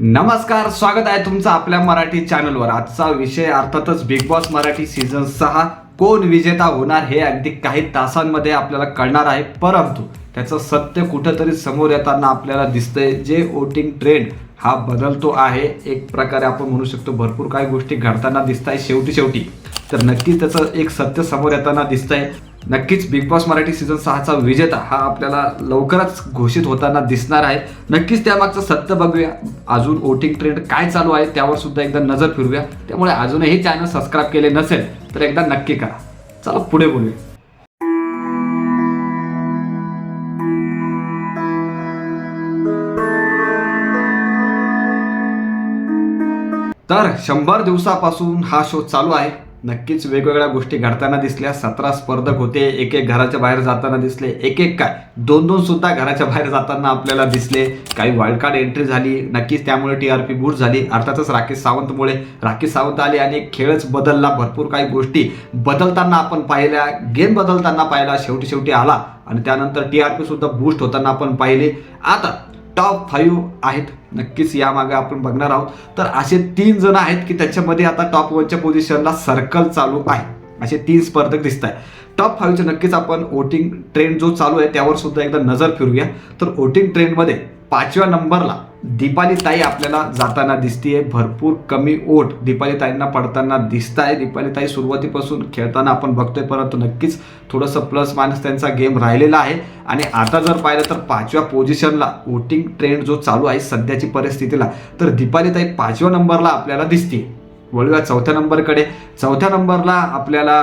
नमस्कार, स्वागत आहे तुमचं आपल्या मराठी चॅनलवर। आजचा विषय अर्थातच बिग बॉस मराठी सीझन 6 कोण विजेता होणार हे अगदी काही तासांमध्ये आपल्याला कळणार आहे। परंतु त्याचं सत्य कुठेतरी समोर येताना आपल्याला दिसतंय। जे वोटिंग ट्रेंड हा बदलतो आहे, एक प्रकारे आपण म्हणू शकतो भरपूर काही गोष्टी घडताना दिसताय। शेवटी तर नक्कीच त्याचं एक सत्य समोर येताना दिसतंय। नक्कीच बिग बॉस मराठी सीझन 6चा विजेता हा आपल्याला लवकरच घोषित होताना दिसणार आहे। नक्कीच त्यामागचं सत्य बघूया, अजून वोटिंग ट्रेंड काय चालू आहे त्यावर सुद्धा एकदा नजर फिरवूया। त्यामुळे अजूनही चॅनल सबस्क्राइब केले नसेल तर एकदा नक्की करा। चला पुढे बोलूया। तर 100 दिवसापासून हा शो चालू आहे। नक्कीच वेगवेगळ्या गोष्टी घडताना दिसल्या। 17 स्पर्धक होते, एक घराच्या बाहेर जाताना दिसले, एक काय दोन सुद्धा घराच्या बाहेर जाताना आपल्याला दिसले। काही वाईल्ड कार्ड एंट्री झाली, नक्कीच त्यामुळे टीआरपी बूस्ट झाली। अर्थातच राकेश सावंत आले आणि खेळच बदलला। भरपूर काही गोष्टी बदलताना आपण पाहिल्या, गेम बदलताना पाहिला, शेवटी आला आणि त्यानंतर टीआरपी सुद्धा बूस्ट होताना आपण पाहिले। आता टॉप 5 आहेत, नक्कीच यामागे आपण बघणार आहोत। तर असे 3 जण आहेत की त्याच्यामध्ये आता टॉप 1च्या पोझिशनला सर्कल चालू आहे। असे 3 स्पर्धक दिसत आहेत टॉप 5चे। नक्कीच आपण वोटिंग ट्रेंड जो चालू आहे त्यावर सुद्धा एकदा नजर फिरूया। तर वोटिंग ट्रेंडमध्ये 5व्या नंबरला दीपाली ताई आपल्याला जाताना दिसतीये। भरपूर कमी वोट दीपाली ताईंना पडताना दिसत आहे। दीपाली ताई सुरुवातीपासून खेळताना आपण बघतोय, परंतु नक्कीच थोडंसं प्लस मायनस त्यांचा गेम राहिलेला आहे। आणि आता जर पाहिलं तर 5व्या पोझिशनला वोटिंग ट्रेंड जो चालू आहे सध्याची परिस्थितीला, तर दीपाली ताई 5व्या नंबरला आपल्याला दिसते। वळूया 4थ्या नंबरकडे। 4थ्या नंबरला आपल्याला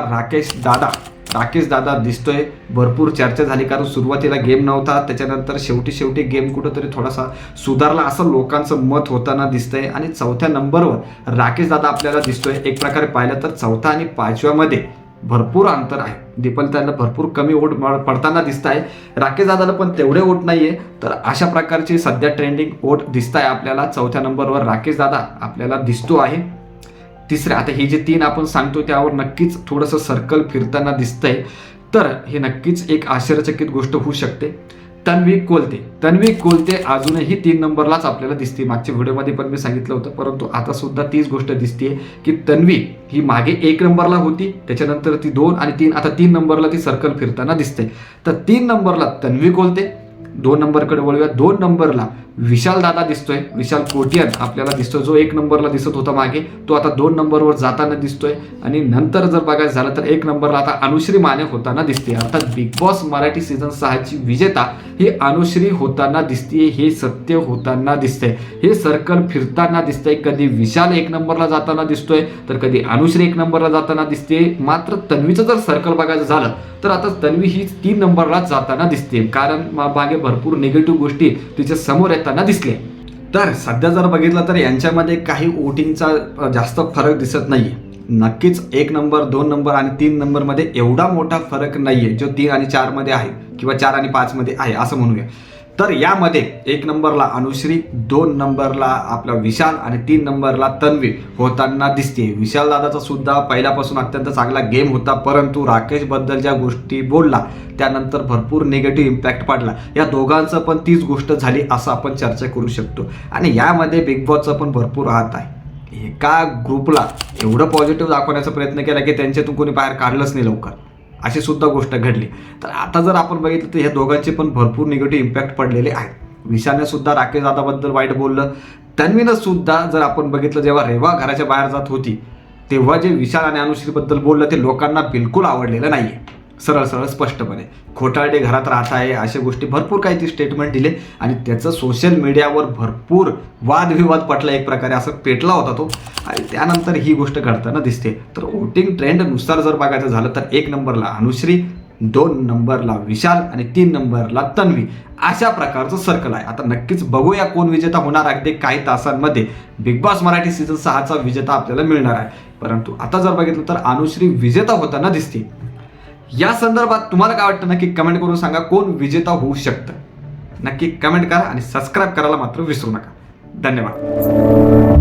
राकेश दादा दिसतोय। भरपूर चर्चा झाली, कारण सुरुवातीला गेम नव्हता, त्याच्यानंतर शेवटी गेम कुठंतरी थोडासा सुधारला असं लोकांचं मत होताना दिसतंय। आणि 4थ्या नंबरवर राकेश दादा आपल्याला दिसतोय। एक प्रकारे पाहिलं तर 4था आणि 5व्यामध्ये भरपूर अंतर आहे। दीपाली ताईंना भरपूर कमी वोट पडताना दिसत आहे, राकेश दादाला पण तेवढे वोट नाहीये। तर अशा प्रकारची सध्या ट्रेंडिंग वोट दिसत आहे आपल्याला। 4थ्या नंबरवर राकेश दादा आपल्याला दिसतो आहे। तिसऱ्या, आता हे जे 3 आपण सांगतो त्यावर नक्कीच थोडंसं सर्कल फिरताना दिसतंय। तर हे नक्कीच एक आश्चर्यचकित गोष्ट होऊ शकते। तन्वी कोलते अजूनही 3 नंबरलाच आपल्याला दिसते। मागच्या व्हिडिओमध्ये पण मी सांगितलं होतं, परंतु आता सुद्धा तीच गोष्ट दिसते की तन्वी ही मागे 1 नंबरला होती, त्याच्यानंतर ती 2 आणि 3, आता 3 नंबरला ती सर्कल फिरताना दिसते। तर 3 नंबरला तन्वी कोलते। 2 नंबरकडे वळूया। 2 नंबरला विशाल दादा दिसतोय। विशाल कोटियन आपल्याला दिसतोय, जो 1 नंबरला दिसत होता मागे, तो आता 2 नंबरवर जाताना दिसतोय। आणि नंतर जर बघायचं झालं तर 1 नंबरला आता अनुश्री माने होताना दिसते। अर्थात बिग बॉस मराठी सीझन 6ची विजेता ही अनुश्री होताना दिसते। हे सत्य होताना दिसतंय, हे सर्कल फिरताना दिसतंय। कधी विशाल 1 नंबरला जाताना दिसतोय, तर कधी अनुश्री 1 नंबरला जाताना दिसते। मात्र तन्वीचं जर सर्कल बघायचं झालं तर आता तन्वी ही 3 नंबरला जाताना दिसते, कारण मागे भरपूर निगेटिव्ह गोष्टी तिच्या समोर येताना दिसले। तर सध्या जर बघितलं तर यांच्यामध्ये काही वोटिंगचा जास्त फरक दिसत नाहीये। नक्कीच 1 नंबर, 2 नंबर आणि 3 नंबरमध्ये एवढा मोठा फरक नाहीये, जो 3 आणि 4 मध्ये आहे किंवा 4 आणि 5 मध्ये आहे असं म्हणूया। तर यामध्ये 1 नंबरला अनुश्री, 2 नंबरला आपला विशाल आणि 3 नंबरला तन्वी होताना दिसते। विशाल दादाचा सुद्धा पहिल्यापासून अत्यंत चांगला गेम होता, परंतु राकेश बद्दल ज्या गोष्टी बोलला त्यानंतर भरपूर निगेटिव्ह इम्पॅक्ट पडला। या दोघांचं पण तीच गोष्ट झाली असं आपण चर्चा करू शकतो। आणि यामध्ये बिग बॉसचा पण भरपूर हात आहे। एका ग्रुपला एवढं पॉझिटिव्ह दाखवण्याचा प्रयत्न केला की त्यांच्यातून कोणी बाहेर काढलंच नाही लवकर, अशी सुद्धा गोष्ट घडली। तर आता जर आपण बघितलं तर ह्या दोघांचे पण भरपूर निगेटिव्ह इम्पॅक्ट पडलेले आहेत। विशालने सुद्धा राकेश दादाबद्दल वाईट बोललं। तन्वीनं सुद्धा जर आपण बघितलं, जेव्हा रेवा घराच्या बाहेर जात होती तेव्हा जे विशाल आणि अनुश्रीबद्दल बोललं ते लोकांना बिलकुल आवडलेलं नाहीये। सरळ स्पष्टपणे खोटारडे घरात राहत आहे, अशा गोष्टी भरपूर काही ती स्टेटमेंट दिले आणि त्याचं सोशल मीडियावर भरपूर वादविवाद पटला, एक प्रकारे असं पेटला होता तो। आणि त्यानंतर ही गोष्ट घडताना दिसते। तर वोटिंग ट्रेंडनुसार जर बघायचं झालं तर 1 नंबरला अनुश्री, 2 नंबरला विशाल आणि 3 नंबरला तन्वी, अशा प्रकारचं सर्कल आहे। आता नक्कीच बघूया कोण विजेता होणार। अगदी काही तासांमध्ये बिग बॉस मराठी सीझन 6चा विजेता आपल्याला मिळणार आहे। परंतु आता जर बघितलं तर अनुश्री विजेता होताना दिसते। या संदर्भात तुम्हाला काय वाटतं नक्की कमेंट करून सांगा, कोण विजेता होऊ शकतं। नक्की कमेंट करा आणि सबस्क्राईब करायला मात्र विसरू नका। धन्यवाद।